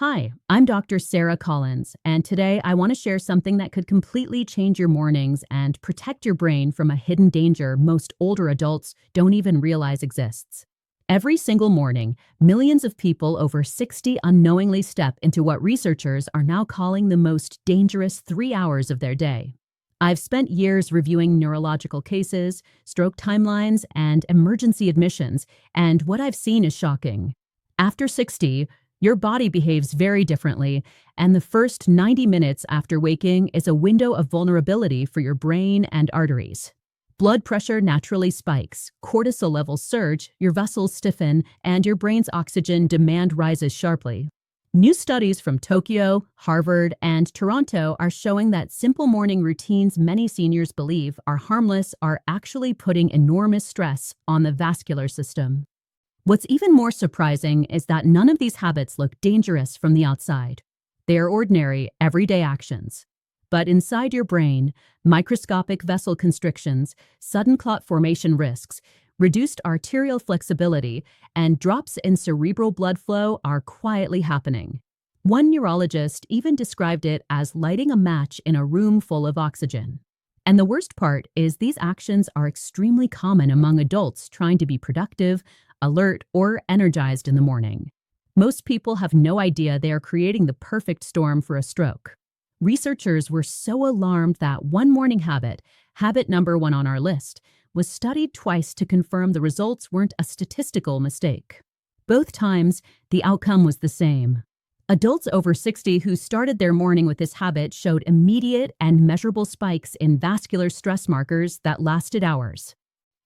Hi, I'm Dr. Sarah Collins, and today I want to share something that could completely change your mornings and protect your brain from a hidden danger most older adults don't even realize exists. Every single morning, millions of people over 60 unknowingly step into what researchers are now calling the most dangerous 3 hours of their day. I've spent years reviewing neurological cases, stroke timelines, and emergency admissions, and what I've seen is shocking. After 60, your body behaves very differently, and the first 90 minutes after waking is a window of vulnerability for your brain and arteries. Blood pressure naturally spikes, cortisol levels surge, your vessels stiffen, and your brain's oxygen demand rises sharply. New studies from Tokyo, Harvard, and Toronto are showing that simple morning routines many seniors believe are harmless are actually putting enormous stress on the vascular system. What's even more surprising is that none of these habits look dangerous from the outside. They are ordinary, everyday actions. But inside your brain, microscopic vessel constrictions, sudden clot formation risks, reduced arterial flexibility, and drops in cerebral blood flow are quietly happening. One neurologist even described it as lighting a match in a room full of oxygen. And the worst part is these actions are extremely common among adults trying to be productive, alert, or energized in the morning. Most people have no idea they are creating the perfect storm for a stroke. Researchers were so alarmed that one morning habit, habit number 1 on our list, was studied twice to confirm the results weren't a statistical mistake. Both times, the outcome was the same. Adults over 60 who started their morning with this habit showed immediate and measurable spikes in vascular stress markers that lasted hours.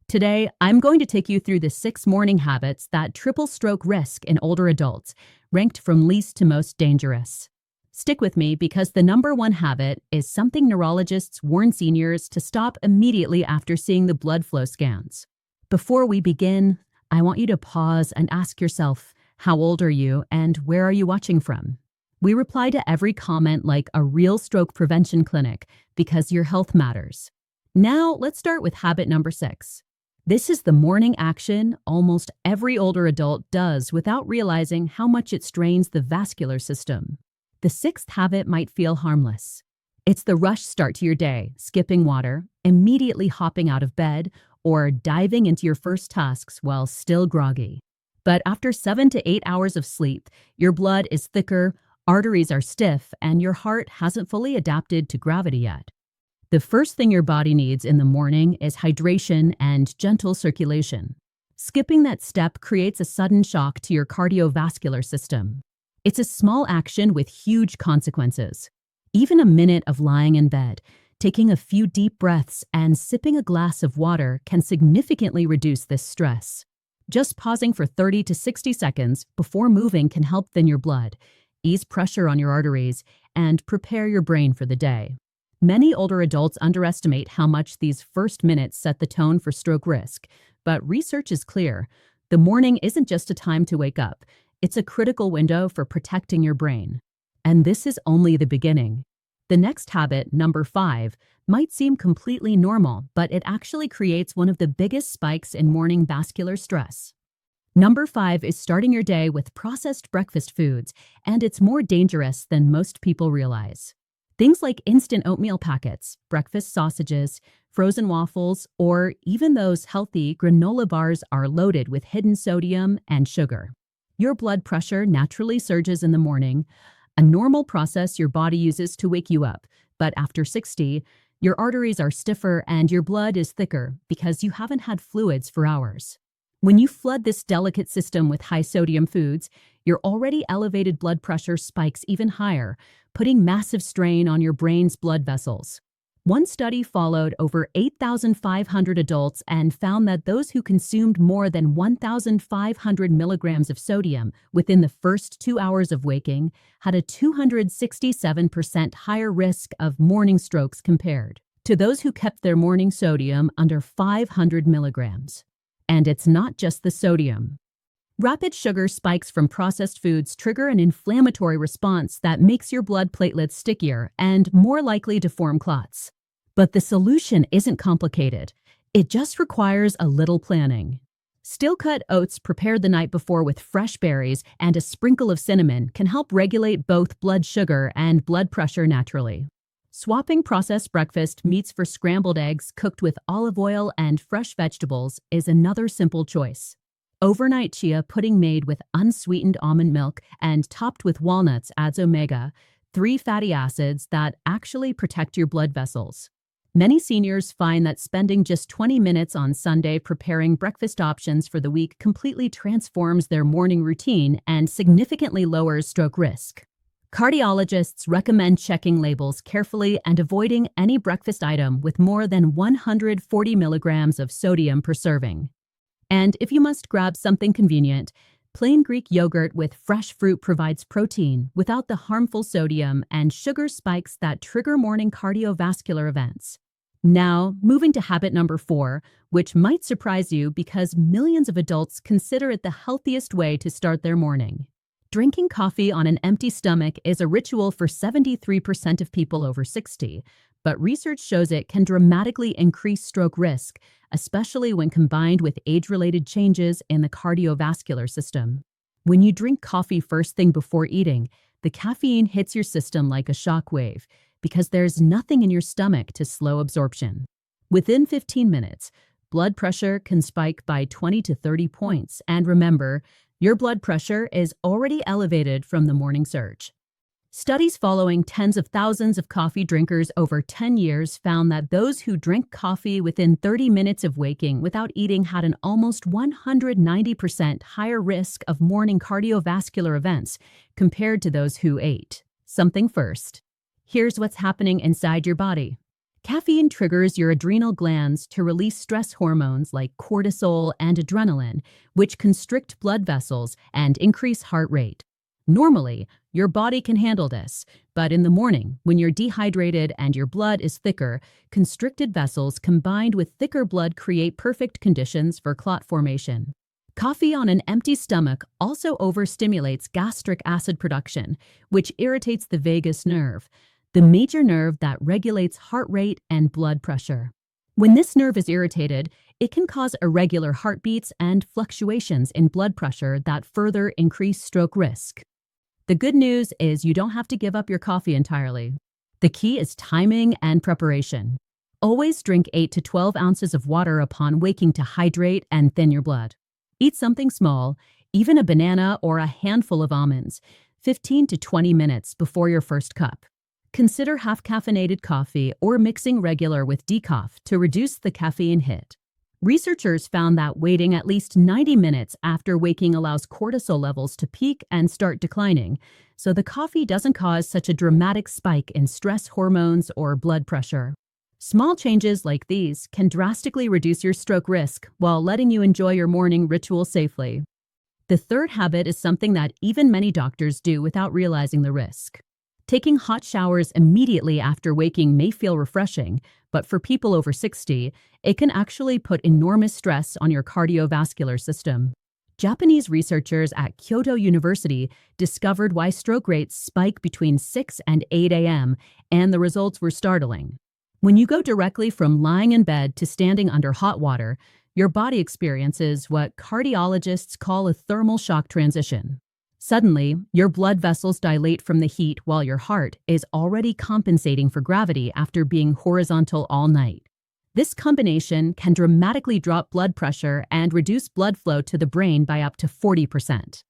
Today, I'm going to take you through the 6 morning habits that triple stroke risk in older adults, ranked from least to most dangerous. Stick with me because the number 1 habit is something neurologists warn seniors to stop immediately after seeing the blood flow scans. Before we begin, I want you to pause and ask yourself, how old are you and where are you watching from? We reply to every comment like a real stroke prevention clinic because your health matters. Now, let's start with habit number 6. This is the morning action almost every older adult does without realizing how much it strains the vascular system. The 6th habit might feel harmless. It's the rush start to your day, skipping water, immediately hopping out of bed, or diving into your first tasks while still groggy. But after 7 to 8 hours of sleep, your blood is thicker, arteries are stiff, and your heart hasn't fully adapted to gravity yet. The first thing your body needs in the morning is hydration and gentle circulation. Skipping that step creates a sudden shock to your cardiovascular system. It's a small action with huge consequences. Even a minute of lying in bed, taking a few deep breaths, and sipping a glass of water can significantly reduce this stress. Just pausing for 30 to 60 seconds before moving can help thin your blood, ease pressure on your arteries, and prepare your brain for the day. Many older adults underestimate how much these first minutes set the tone for stroke risk, but research is clear. The morning isn't just a time to wake up. It's a critical window for protecting your brain. And this is only the beginning. The next habit, number 5, might seem completely normal, but it actually creates one of the biggest spikes in morning vascular stress. Number 5 is starting your day with processed breakfast foods, and it's more dangerous than most people realize. Things like instant oatmeal packets, breakfast sausages, frozen waffles, or even those healthy granola bars are loaded with hidden sodium and sugar. Your blood pressure naturally surges in the morning, a normal process your body uses to wake you up. But after 60, your arteries are stiffer and your blood is thicker because you haven't had fluids for hours. When you flood this delicate system with high-sodium foods, your already elevated blood pressure spikes even higher, putting massive strain on your brain's blood vessels. One study followed over 8,500 adults and found that those who consumed more than 1,500 milligrams of sodium within the first 2 hours of waking had a 267% higher risk of morning strokes compared to those who kept their morning sodium under 500 milligrams. And it's not just the sodium. Rapid sugar spikes from processed foods trigger an inflammatory response that makes your blood platelets stickier and more likely to form clots. But the solution isn't complicated. It just requires a little planning. Steel-cut oats prepared the night before with fresh berries and a sprinkle of cinnamon can help regulate both blood sugar and blood pressure naturally. Swapping processed breakfast meats for scrambled eggs cooked with olive oil and fresh vegetables is another simple choice. Overnight chia pudding made with unsweetened almond milk and topped with walnuts adds omega-3 fatty acids that actually protect your blood vessels. Many seniors find that spending just 20 minutes on Sunday preparing breakfast options for the week completely transforms their morning routine and significantly lowers stroke risk. Cardiologists recommend checking labels carefully and avoiding any breakfast item with more than 140 milligrams of sodium per serving. And if you must grab something convenient, plain Greek yogurt with fresh fruit provides protein without the harmful sodium and sugar spikes that trigger morning cardiovascular events. Now, moving to habit number 4, which might surprise you because millions of adults consider it the healthiest way to start their morning. Drinking coffee on an empty stomach is a ritual for 73% of people over 60, but research shows it can dramatically increase stroke risk, especially when combined with age-related changes in the cardiovascular system. When you drink coffee first thing before eating, the caffeine hits your system like a shock wave because there's nothing in your stomach to slow absorption. Within 15 minutes, blood pressure can spike by 20 to 30 points, and remember, your blood pressure is already elevated from the morning surge. Studies following tens of thousands of coffee drinkers over 10 years found that those who drank coffee within 30 minutes of waking without eating had an almost 190% higher risk of morning cardiovascular events compared to those who ate something first. Here's what's happening inside your body. Caffeine triggers your adrenal glands to release stress hormones like cortisol and adrenaline, which constrict blood vessels and increase heart rate. Normally, your body can handle this, but in the morning, when you're dehydrated and your blood is thicker, constricted vessels combined with thicker blood create perfect conditions for clot formation. Coffee on an empty stomach also overstimulates gastric acid production, which irritates the vagus nerve, the major nerve that regulates heart rate and blood pressure. When this nerve is irritated, it can cause irregular heartbeats and fluctuations in blood pressure that further increase stroke risk. The good news is you don't have to give up your coffee entirely. The key is timing and preparation. Always drink 8 to 12 ounces of water upon waking to hydrate and thin your blood. Eat something small, even a banana or a handful of almonds, 15 to 20 minutes before your first cup. Consider half-caffeinated coffee or mixing regular with decaf to reduce the caffeine hit. Researchers found that waiting at least 90 minutes after waking allows cortisol levels to peak and start declining, so the coffee doesn't cause such a dramatic spike in stress hormones or blood pressure. Small changes like these can drastically reduce your stroke risk while letting you enjoy your morning ritual safely. The third habit is something that even many doctors do without realizing the risk. Taking hot showers immediately after waking may feel refreshing, but for people over 60, it can actually put enormous stress on your cardiovascular system. Japanese researchers at Kyoto University discovered why stroke rates spike between 6 and 8 a.m., and the results were startling. When you go directly from lying in bed to standing under hot water, your body experiences what cardiologists call a thermal shock transition. Suddenly, your blood vessels dilate from the heat while your heart is already compensating for gravity after being horizontal all night. This combination can dramatically drop blood pressure and reduce blood flow to the brain by up to 40%.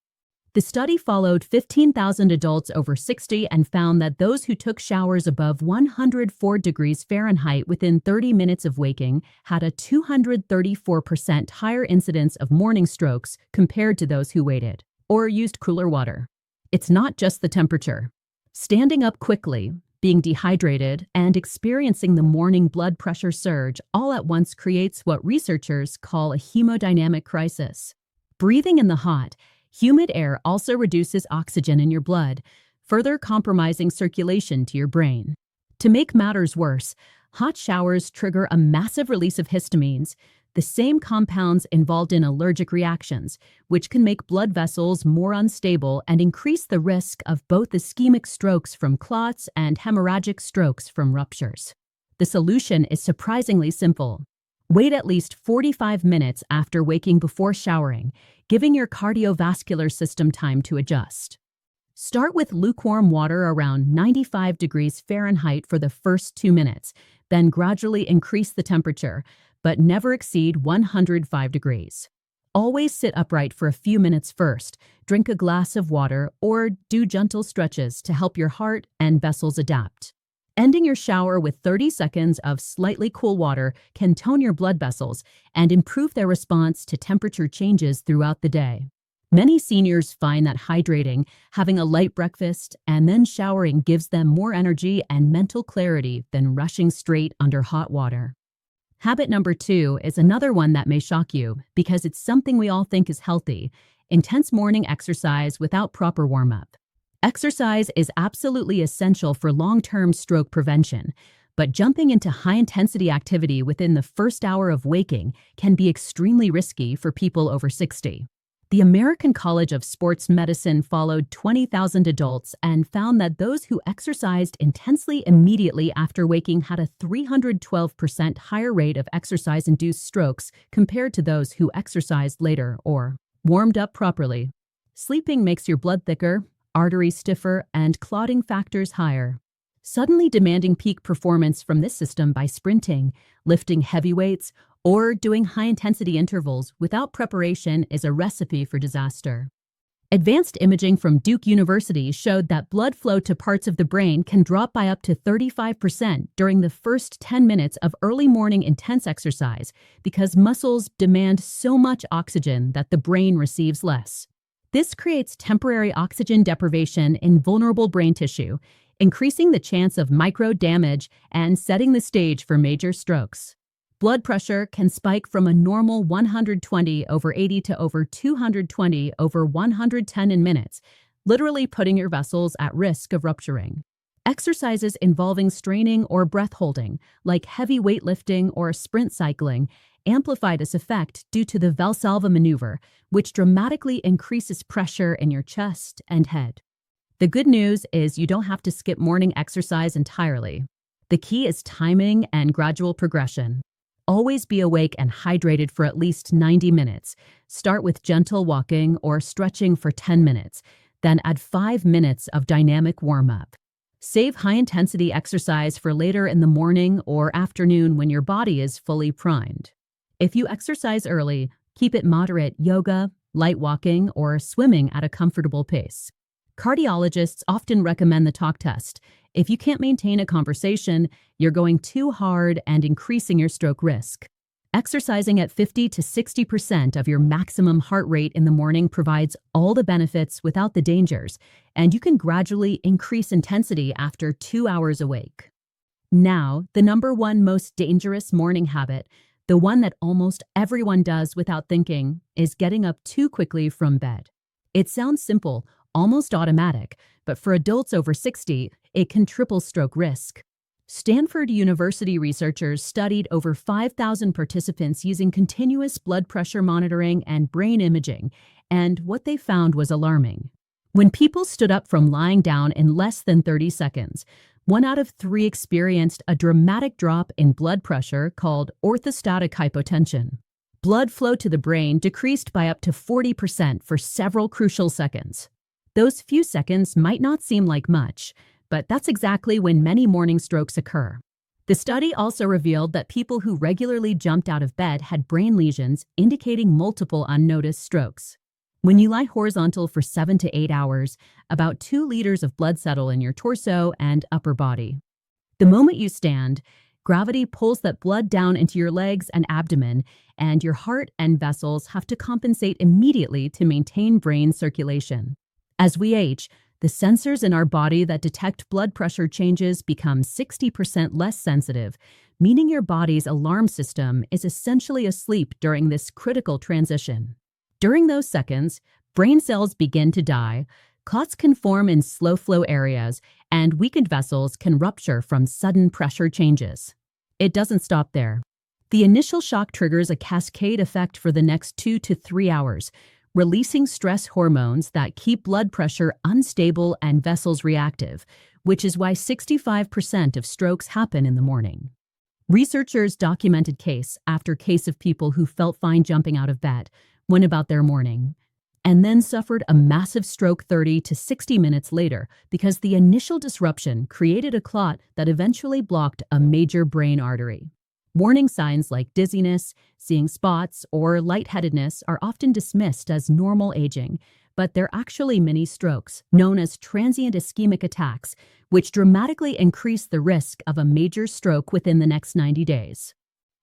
The study followed 15,000 adults over 60 and found that those who took showers above 104 degrees Fahrenheit within 30 minutes of waking had a 234% higher incidence of morning strokes compared to those who waited or used cooler water. It's not just the temperature. Standing up quickly, being dehydrated, and experiencing the morning blood pressure surge all at once creates what researchers call a hemodynamic crisis. Breathing in the hot, humid air also reduces oxygen in your blood, further compromising circulation to your brain. To make matters worse, hot showers trigger a massive release of histamines, the same compounds involved in allergic reactions, which can make blood vessels more unstable and increase the risk of both ischemic strokes from clots and hemorrhagic strokes from ruptures. The solution is surprisingly simple. Wait at least 45 minutes after waking before showering, giving your cardiovascular system time to adjust. Start with lukewarm water around 95 degrees Fahrenheit for the first 2 minutes, then gradually increase the temperature, but never exceed 105 degrees. Always sit upright for a few minutes first, drink a glass of water, or do gentle stretches to help your heart and vessels adapt. Ending your shower with 30 seconds of slightly cool water can tone your blood vessels and improve their response to temperature changes throughout the day. Many seniors find that hydrating, having a light breakfast, and then showering gives them more energy and mental clarity than rushing straight under hot water. Habit number 2 is another one that may shock you because it's something we all think is healthy: intense morning exercise without proper warm-up. Exercise is absolutely essential for long-term stroke prevention, but jumping into high-intensity activity within the first hour of waking can be extremely risky for people over 60. The American College of Sports Medicine followed 20,000 adults and found that those who exercised intensely immediately after waking had a 312% higher rate of exercise-induced strokes compared to those who exercised later or warmed up properly. Sleeping makes your blood thicker, arteries stiffer, and clotting factors higher. Suddenly demanding peak performance from this system by sprinting, lifting heavy weights, or doing high-intensity intervals without preparation is a recipe for disaster. Advanced imaging from Duke University showed that blood flow to parts of the brain can drop by up to 35% during the first 10 minutes of early morning intense exercise because muscles demand so much oxygen that the brain receives less. This creates temporary oxygen deprivation in vulnerable brain tissue, increasing the chance of micro damage and setting the stage for major strokes. Blood pressure can spike from a normal 120/80 to over 220/110 in minutes, literally putting your vessels at risk of rupturing. Exercises involving straining or breath holding, like heavy weightlifting or sprint cycling, amplify this effect due to the Valsalva maneuver, which dramatically increases pressure in your chest and head. The good news is you don't have to skip morning exercise entirely. The key is timing and gradual progression. Always be awake and hydrated for at least 90 minutes. Start with gentle walking or stretching for 10 minutes, then add 5 minutes of dynamic warm-up. Save high-intensity exercise for later in the morning or afternoon when your body is fully primed. If you exercise early, keep it moderate: yoga, light walking, or swimming at a comfortable pace. Cardiologists often recommend the talk test. If you can't maintain a conversation, you're going too hard and increasing your stroke risk. Exercising at 50 to 60% of your maximum heart rate in the morning provides all the benefits without the dangers, and you can gradually increase intensity after 2 hours awake. Now, the number one most dangerous morning habit, the one that almost everyone does without thinking, is getting up too quickly from bed. It sounds simple, almost automatic, but for adults over 60, it can triple stroke risk. Stanford University researchers studied over 5,000 participants using continuous blood pressure monitoring and brain imaging, and what they found was alarming. When people stood up from lying down in less than 30 seconds, 1 out of 3 experienced a dramatic drop in blood pressure called orthostatic hypotension. Blood flow to the brain decreased by up to 40% for several crucial seconds. Those few seconds might not seem like much, but that's exactly when many morning strokes occur. The study also revealed that people who regularly jumped out of bed had brain lesions, indicating multiple unnoticed strokes. When you lie horizontal for 7 to 8 hours, about 2 liters of blood settle in your torso and upper body. The moment you stand, gravity pulls that blood down into your legs and abdomen, and your heart and vessels have to compensate immediately to maintain brain circulation. As we age, the sensors in our body that detect blood pressure changes become 60% less sensitive, meaning your body's alarm system is essentially asleep during this critical transition. During those seconds, brain cells begin to die, clots can form in slow-flow areas, and weakened vessels can rupture from sudden pressure changes. It doesn't stop there. The initial shock triggers a cascade effect for the next 2 to 3 hours, releasing stress hormones that keep blood pressure unstable and vessels reactive, which is why 65% of strokes happen in the morning. Researchers documented case after case of people who felt fine jumping out of bed, went about their morning, and then suffered a massive stroke 30 to 60 minutes later because the initial disruption created a clot that eventually blocked a major brain artery. Warning signs like dizziness, seeing spots, or lightheadedness are often dismissed as normal aging, but they're actually mini strokes, known as transient ischemic attacks, which dramatically increase the risk of a major stroke within the next 90 days.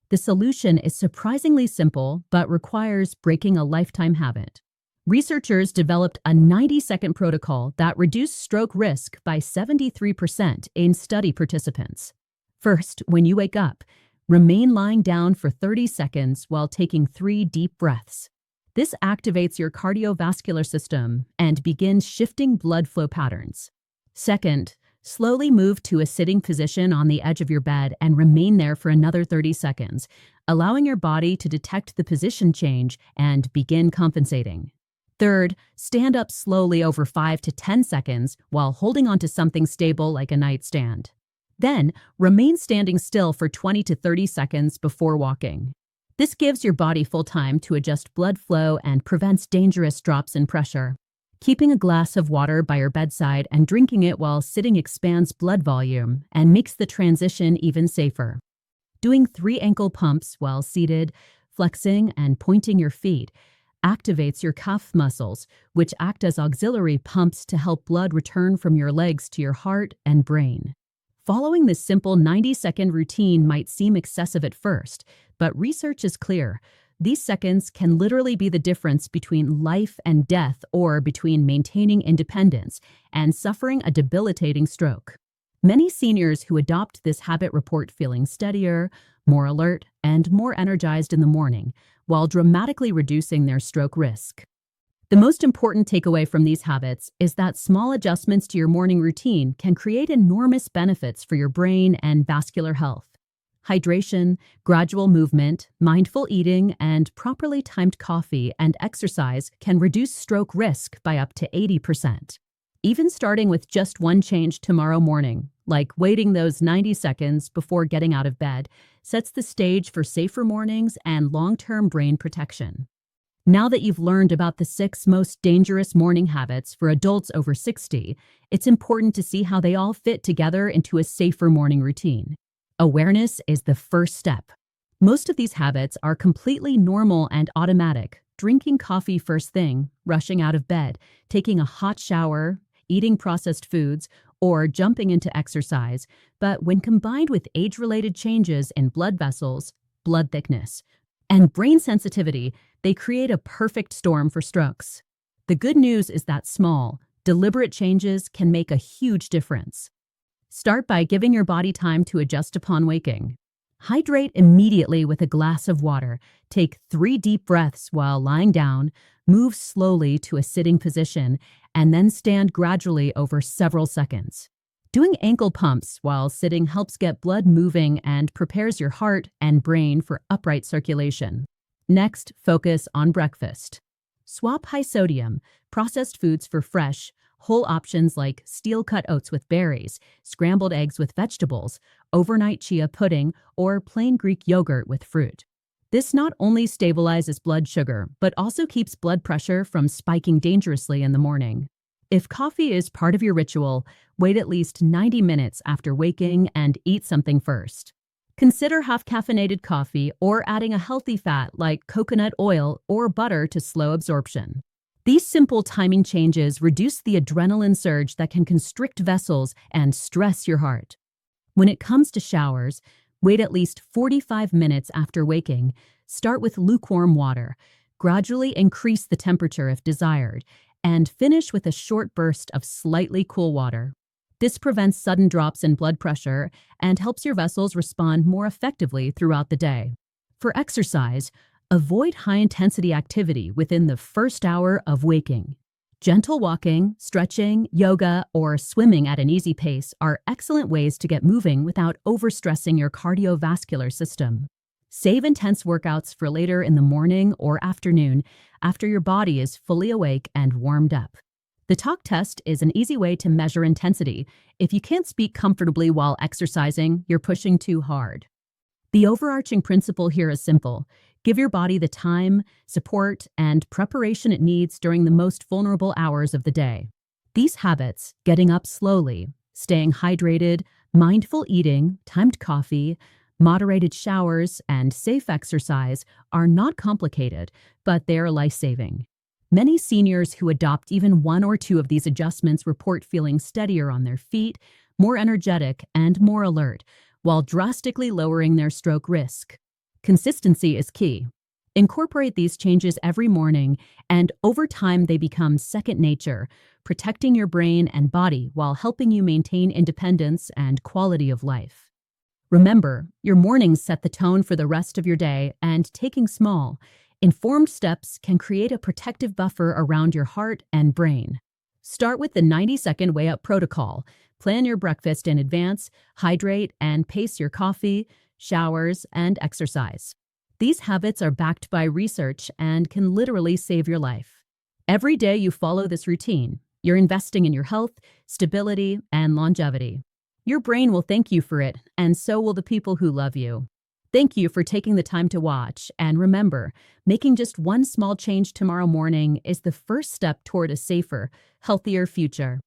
The solution is surprisingly simple, but requires breaking a lifetime habit. Researchers developed a 90-second protocol that reduced stroke risk by 73% in study participants. First, when you wake up, remain lying down for 30 seconds while taking 3 deep breaths. This activates your cardiovascular system and begins shifting blood flow patterns. Second, slowly move to a sitting position on the edge of your bed and remain there for another 30 seconds, allowing your body to detect the position change and begin compensating. Third, stand up slowly over 5 to 10 seconds while holding onto something stable like a nightstand. Then, remain standing still for 20 to 30 seconds before walking. This gives your body full time to adjust blood flow and prevents dangerous drops in pressure. Keeping a glass of water by your bedside and drinking it while sitting expands blood volume and makes the transition even safer. Doing 3 ankle pumps while seated, flexing and pointing your feet activates your calf muscles, which act as auxiliary pumps to help blood return from your legs to your heart and brain. Following this simple 90-second routine might seem excessive at first, but research is clear. These seconds can literally be the difference between life and death or between maintaining independence and suffering a debilitating stroke. Many seniors who adopt this habit report feeling steadier, more alert, and more energized in the morning, while dramatically reducing their stroke risk. The most important takeaway from these habits is that small adjustments to your morning routine can create enormous benefits for your brain and vascular health. Hydration, gradual movement, mindful eating, and properly timed coffee and exercise can reduce stroke risk by up to 80%. Even starting with just one change tomorrow morning, like waiting those 90 seconds before getting out of bed, sets the stage for safer mornings and long-term brain protection. Now that you've learned about the 6 most dangerous morning habits for adults over 60, it's important to see how they all fit together into a safer morning routine. Awareness is the first step. Most of these habits are completely normal and automatic. Drinking coffee first thing, rushing out of bed, taking a hot shower, eating processed foods, or jumping into exercise. But when combined with age-related changes in blood vessels, blood thickness, and brain sensitivity, they create a perfect storm for strokes. The good news is that small, deliberate changes can make a huge difference. Start by giving your body time to adjust upon waking. Hydrate immediately with a glass of water. Take 3 deep breaths while lying down, move slowly to a sitting position, and then stand gradually over several seconds. Doing ankle pumps while sitting helps get blood moving and prepares your heart and brain for upright circulation. Next, focus on breakfast. Swap high-sodium, processed foods for fresh, whole options like steel-cut oats with berries, scrambled eggs with vegetables, overnight chia pudding, or plain Greek yogurt with fruit. This not only stabilizes blood sugar, but also keeps blood pressure from spiking dangerously in the morning. If coffee is part of your ritual, wait at least 90 minutes after waking and eat something first. Consider half-caffeinated coffee or adding a healthy fat like coconut oil or butter to slow absorption. These simple timing changes reduce the adrenaline surge that can constrict vessels and stress your heart. When it comes to showers, wait at least 45 minutes after waking. Start with lukewarm water, gradually increase the temperature if desired, and finish with a short burst of slightly cool water. This prevents sudden drops in blood pressure and helps your vessels respond more effectively throughout the day. For exercise, avoid high-intensity activity within the first hour of waking. Gentle walking, stretching, yoga, or swimming at an easy pace are excellent ways to get moving without overstressing your cardiovascular system. Save intense workouts for later in the morning or afternoon after your body is fully awake and warmed up. The talk test is an easy way to measure intensity. If you can't speak comfortably while exercising, you're pushing too hard. The overarching principle here is simple. Give your body the time, support, and preparation it needs during the most vulnerable hours of the day. These habits, getting up slowly, staying hydrated, mindful eating, timed coffee, moderated showers, and safe exercise, are not complicated, but they are life-saving. Many seniors who adopt even one or two of these adjustments report feeling steadier on their feet, more energetic, and more alert, while drastically lowering their stroke risk. Consistency is key. Incorporate these changes every morning, and over time they become second nature, protecting your brain and body while helping you maintain independence and quality of life. Remember, your mornings set the tone for the rest of your day, and taking small, informed steps can create a protective buffer around your heart and brain. Start with the 90-second Way Up protocol. Plan your breakfast in advance, hydrate and pace your coffee, showers, and exercise. These habits are backed by research and can literally save your life. Every day you follow this routine, you're investing in your health, stability, and longevity. Your brain will thank you for it, and so will the people who love you. Thank you for taking the time to watch, and remember, making just one small change tomorrow morning is the first step toward a safer, healthier future.